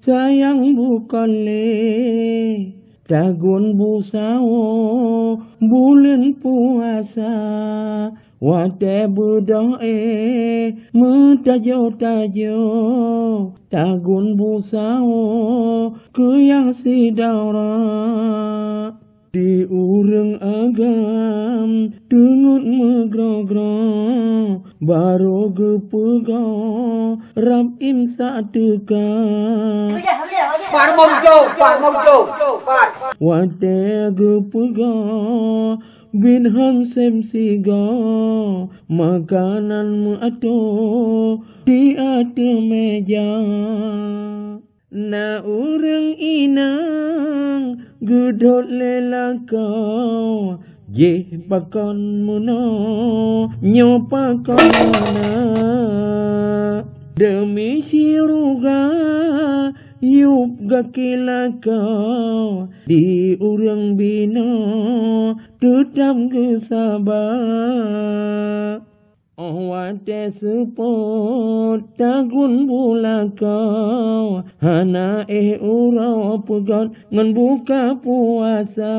sayang bukan le Dagun busao bulan puasa Wate berdoa mentajo-tajo Tagun busao kuyang sidara Di urang agam dengut megro-gro Baru gepega rap imsa teka Pak Mongjo Wate gepega binhang sem siga Makanan muato di atas meja Na urang inang gedot lelakau Je pakon muno nyopakon mana Demi siruga yup gakilakau Di urang bina tetap kesabar Wate sepot tagun bulakau Hana ura pegat ngan buka puasa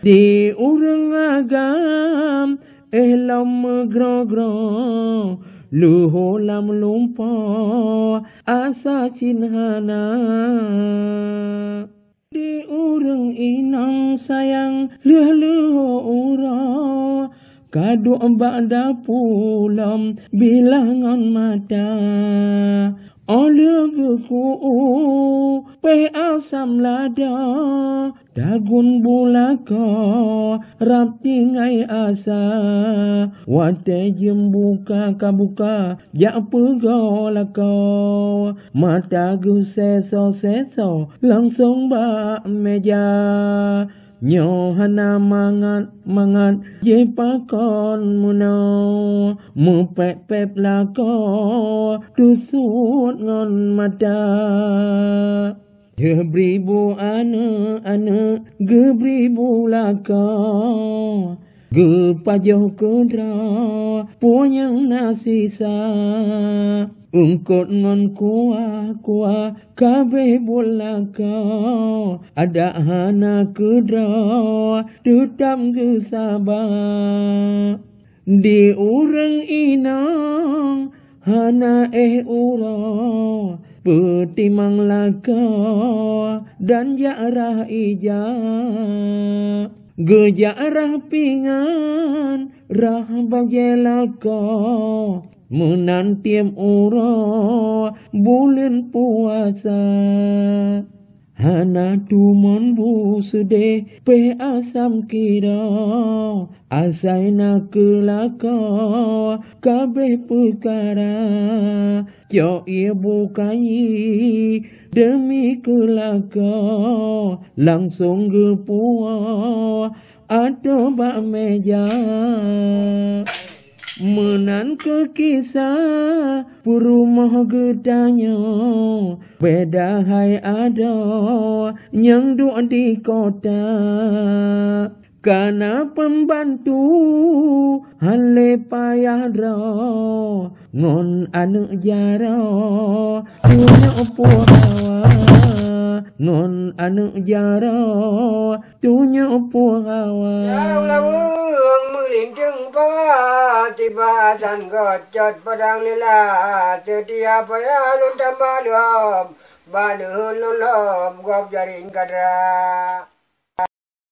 Di urang agam lam megro-gro Luho lam lumpa asa cinhana Di urang inang sayang luho ura Kadu ba'da pulam bilangan mata Oleh geku pe asam lada Dagun bulaka rap tingai asa Wate jem buka kabuka jak pegolaka Mata gu seso langsung ba meja Nyohana mangat je pakon muno Mupep lako tusut ngon mata Gebribu ane gebribu lako Gepajoh kedra punyang nasisa Ungkut ngon kuah kabeh bulakau Ada hana kedra tetap kesabar Di urang inang hana ura Petimang lakau dan jarah ija Gejarah pingan rah bajelakau Menantiam ura bulan puasa Hana tumon bu sedih pe asam kira Asaina kelaka kabeh perkara Cok ia bukai demi kelaka Langsung gepua atau bak meja Menan ke kisah perumah gedanya Beda hai ada yang duk di kota Karena pembantu hale payah dra Ngon anak jara punya puhawa Ngon anak jara punya puhawa Jeng pa tiba dan gocot padang nila setiap ya luntam balum baduh lulum gop jaring kadra